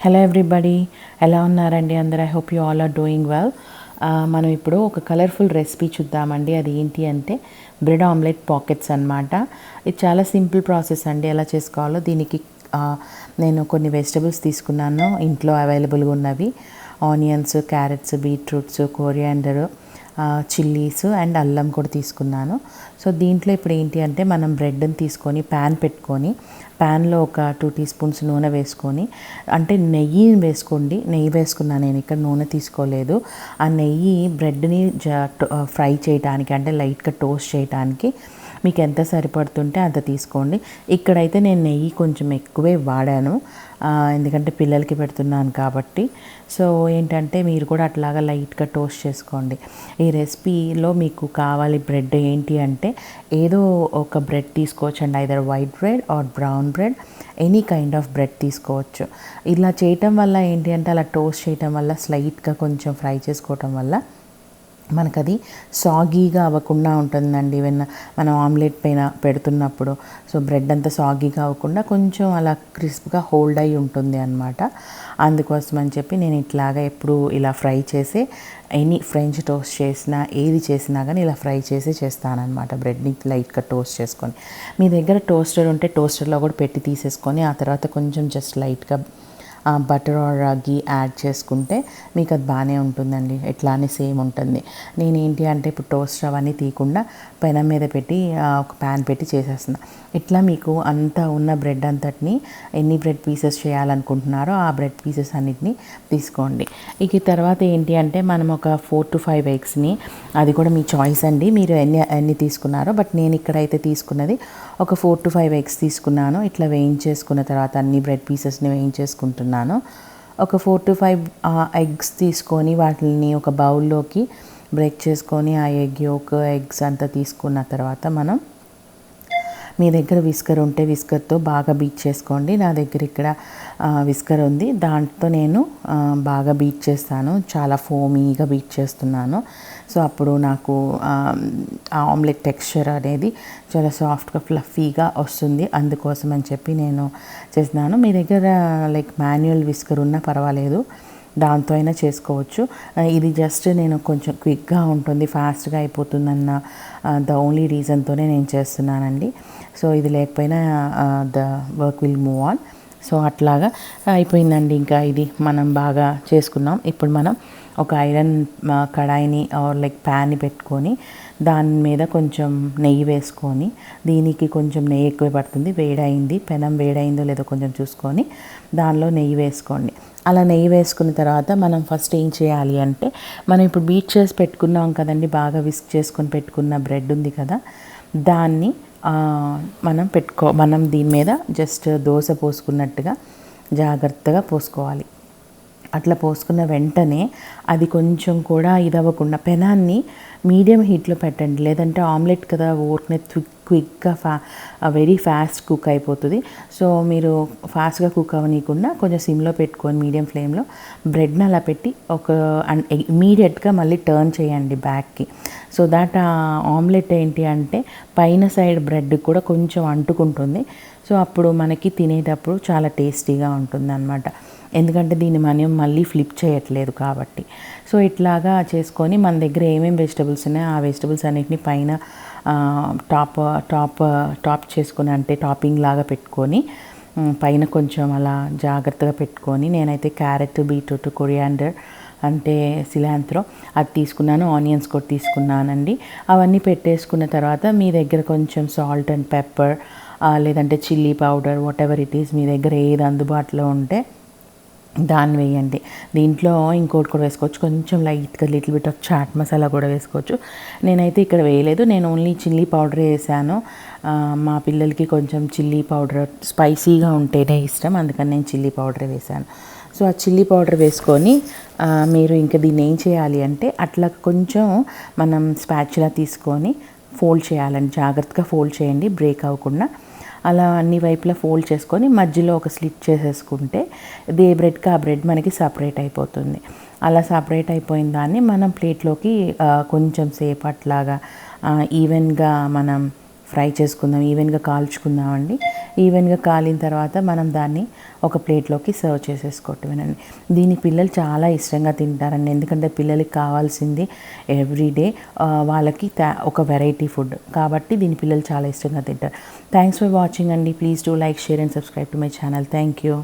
Hello everybody, ఎలా ఉన్నారండి అందరూ? I hope you all are doing well. మనం ఇప్పుడు ఒక కలర్ఫుల్ రెసిపీ చూద్దామండి. అది ఏంటి అంటే బ్రెడ్ ఆమ్లెట్ పాకెట్స్ అన్నమాట. ఇది చాలా సింపుల్ ప్రాసెస్ అండి ఎలా చేసుకోవాలో. దీనికి నేను కొన్ని వెజిటబుల్స్ తీసుకున్నాను ఇంట్లో అవైలబుల్గా ఉన్నవి. Onions, carrots, beetroots, coriander, chillies and అల్లం కూడా తీసుకున్నాను. సో దీంట్లో ఇప్పుడు ఏంటి అంటే మనం బ్రెడ్ని తీసుకొని ప్యాన్ పెట్టుకొని ప్యాన్లో ఒక 2 టీ స్పూన్స్ నూనె వేసుకొని, అంటే నెయ్యి వేసుకోండి. నెయ్యి వేసుకున్నాను నేను, ఇక్కడ నూనె తీసుకోలేదు. ఆ నెయ్యి బ్రెడ్ని ఫ్రై చేయడానికి, అంటే లైట్గా టోస్ట్ చేయడానికి మీకు ఎంత సరిపడుతుంటే అంత తీసుకోండి. ఇక్కడైతే నేను నెయ్యి కొంచెం ఎక్కువే వాడాను, ఎందుకంటే పిల్లలకి పెడుతున్నాను కాబట్టి. సో ఏంటంటే మీరు కూడా అట్లాగా లైట్గా టోస్ట్ చేసుకోండి. ఈ రెసిపీలో మీకు కావాలి బ్రెడ్ ఏంటి అంటే ఏదో ఒక బ్రెడ్ తీసుకోవచ్చు అండి, either white bread or brown bread, any kind of bread తీసుకోవచ్చు. ఇలా చేయటం వల్ల ఏంటి అంటే అలా టోస్ట్ చేయటం వల్ల, స్లైట్గా కొంచెం ఫ్రై చేసుకోవటం వల్ల మనకది సాగీగా అవ్వకుండా ఉంటుందండి. మనం ఆమ్లెట్ పైన పెడుతున్నప్పుడు సో బ్రెడ్ అంతా సాగీగా అవ్వకుండా కొంచెం అలా క్రిస్ప్గా హోల్డ్ అయి ఉంటుంది అన్నమాట. అందుకోసం అని చెప్పి నేను ఇట్లాగా ఎప్పుడు ఇలా ఫ్రై చేసి, ఎనీ ఫ్రెంచ్ టోస్ట్ చేసినా ఏది చేసినా కానీ ఇలా ఫ్రై చేసి చేస్తానన్నమాట. బ్రెడ్ని లైట్గా టోస్ట్ చేసుకొని, మీ దగ్గర టోస్టర్ ఉంటే టోస్టర్లో కూడా పెట్టి తీసేసుకొని ఆ తర్వాత కొంచెం జస్ట్ లైట్గా బటర్ ఆర్ గీ యాడ్ చేసుకుంటే మీకు అది బాగానే ఉంటుందండి. ఎట్లానే సేమ్ ఉంటుంది. నేను ఏంటి అంటే ఇప్పుడు టోస్ట్ అవన్నీ తీయకుండా పెనం మీద పెట్టి ఒక ప్యాన్ పెట్టి చేసేస్తున్నా. ఇట్లా మీకు అంతా ఉన్న బ్రెడ్ అంతటిని ఎన్ని బ్రెడ్ పీసెస్ చేయాలనుకుంటున్నారో ఆ బ్రెడ్ పీసెస్ అన్నిటిని తీసుకోండి. ఇక తర్వాత ఏంటి అంటే మనం ఒక 4 to 5 ఎగ్స్ని, అది కూడా మీ చాయిస్ అండి, మీరు ఎన్ని తీసుకున్నారో. బట్ నేను ఇక్కడైతే తీసుకున్నది ఒక 4 to 5 ఎగ్స్ తీసుకున్నాను. ఇట్లా వేయించేసుకున్న తర్వాత అన్ని బ్రెడ్ పీసెస్ని వేయించేసుకుంటున్నాను. ఒక 4 to 5 ఎగ్స్ తీసుకొని వాటిని ఒక బౌల్లోకి బ్రేక్ చేసుకొని ఆ ఎగ్ యోక్, ఎగ్స్ అంతా తీసుకున్న తర్వాత మనం, మీ దగ్గర విస్కర్ ఉంటే విస్కర్తో బాగా బీట్ చేసుకోండి. నా దగ్గర ఇక్కడ విస్కర్ ఉంది, దాంతో నేను బాగా బీట్ చేస్తాను. చాలా ఫోమీగా బీట్ చేస్తున్నాను. సో అప్పుడు నాకు ఆమ్లెట్ టెక్స్చర్ అనేది చాలా సాఫ్ట్గా ఫ్లఫీగా వస్తుంది. అందుకోసం అని చెప్పి నేను చేస్తున్నాను. మీ దగ్గర లైక్ మాన్యువల్ విస్కర్ ఉన్నా పర్వాలేదు, దాంతో అయినా చేసుకోవచ్చు. ఇది జస్ట్ నేను కొంచెం క్విక్గా ఉంటుంది, ఫాస్ట్గా అయిపోతుందన్న ద ఓన్లీ రీజన్తోనే నేను చేస్తున్నానండి. సో ఇది లేకపోయినా the work will move on. So అట్లాగా అయిపోయిందండి. ఇంకా ఇది మనం బాగా చేసుకున్నాం. ఇప్పుడు మనం ఒక ఐరన్ కడాయిని లైక్ ప్యాన్ని పెట్టుకొని దాని మీద కొంచెం నెయ్యి వేసుకొని, దీనికి కొంచెం నెయ్యి ఎక్కువ పడుతుంది, వేడైంది, పెనం వేడైందో లేదో కొంచెం చూసుకొని దానిలో నెయ్యి వేసుకోండి. అలా నెయ్యి వేసుకున్న తర్వాత మనం ఫస్ట్ ఏం చేయాలి అంటే, మనం ఇప్పుడు బీట్ చేసి పెట్టుకున్నాం కదండి, బాగా విస్క్ చేసుకొని పెట్టుకున్న బ్రెడ్ ఉంది కదా, దాన్ని మనం దీని మీద జస్ట్ దోశ పోసుకున్నట్టుగా జాగ్రత్తగా పోసుకోవాలి. అట్లా పోసుకున్న వెంటనే అది కొంచెం కూడా ఇదవ్వకుండా పెనాన్ని మీడియం హీట్లో పెట్టండి. లేదంటే ఆమ్లెట్ కదా, ఊరికనే క్విక్గా వెరీ ఫాస్ట్ కుక్ అయిపోతుంది. సో మీరు ఫాస్ట్గా కుక్ అవ్వనీయకుండా కొంచెం సిమ్లో పెట్టుకొని మీడియం ఫ్లేమ్లో బ్రెడ్ని అలా పెట్టి ఇమీడియట్గా మళ్ళీ టర్న్ చేయండి బ్యాక్కి. సో దాట్ ఆమ్లెట్ ఏంటి అంటే పైన సైడ్ బ్రెడ్ కూడా కొంచెం అంటుకుంటుంది. సో అప్పుడు మనకి తినేటప్పుడు చాలా టేస్టీగా ఉంటుంది అన్నమాట, ఎందుకంటే దీన్ని మనం మళ్ళీ ఫ్లిప్ చేయట్లేదు కాబట్టి. సో ఇట్లాగా చేసుకొని మన దగ్గర ఏమేమి వెజిటబుల్స్ ఉన్నాయో ఆ వెజిటబుల్స్ అన్నిటిని పైన టాప్ చేసుకొని, అంటే టాపింగ్ లాగా పెట్టుకొని పైన కొంచెం అలా జాగ్రత్తగా పెట్టుకొని, నేనైతే క్యారెట్, బీట్రూట్, కొరియాండర్ అంటే సిలాంత్రో అది తీసుకున్నాను, ఆనియన్స్ కూడా తీసుకున్నానండి. అవన్నీ పెట్టేసుకున్న తర్వాత మీ దగ్గర కొంచెం సాల్ట్ అండ్ పెప్పర్, లేదంటే chilli powder, whatever it is, మీ దగ్గర ఏది అందుబాటులో ఉంటే దాన్ని వేయండి. దీంట్లో ఇంకోటి కూడా వేసుకోవచ్చు, కొంచెం లైట్గా little bit of chaat masala కూడా వేసుకోవచ్చు. నేనైతే ఇక్కడ వేయలేదు, నేను ఓన్లీ చిల్లీ పౌడర్ వేసాను. మా పిల్లలకి కొంచెం చిల్లీ పౌడర్ స్పైసీగా ఉంటేనే ఇష్టం, అందుకని నేను చిల్లీ పౌడర్ వేసాను. సో ఆ చిల్లీ పౌడర్ వేసుకొని మీరు ఇంకా దీన్ని ఏం చేయాలి అంటే అట్లా కొంచెం మనం స్పాచులా తీసుకొని ఫోల్డ్ చేయాలండి. జాగ్రత్తగా ఫోల్డ్ చేయండి, బ్రేక్ అవ్వకుండా. అలా అన్ని వైపులా ఫోల్డ్ చేసుకొని మధ్యలో ఒక స్లిట్ చేసేసుకుంటే ఏ బ్రెడ్కి ఆ బ్రెడ్ మనకి సపరేట్ అయిపోతుంది. అలా సపరేట్ అయిపోయిన దాన్ని మనం ప్లేట్లోకి కొంచెం సేపు అట్లాగా ఈవెన్గా మనం ఫ్రై చేసుకుందాం, ఈవెన్గా కాల్చుకుందామండి. ఈవెన్గా కాలిన తర్వాత మనం దాన్ని ఒక ప్లేట్లోకి సర్వ్ చేసేసుకోవటమేనండి. దీన్ని పిల్లలు చాలా ఇష్టంగా తింటారండి, ఎందుకంటే పిల్లలకి కావాల్సింది ఎవ్రీడే వాళ్ళకి ఒక వెరైటీ ఫుడ్ కాబట్టి దీన్ని పిల్లలు చాలా ఇష్టంగా తింటారు. థ్యాంక్స్ ఫర్ వాచింగ్ అండి. Please do like, share and subscribe to my channel. Thank you.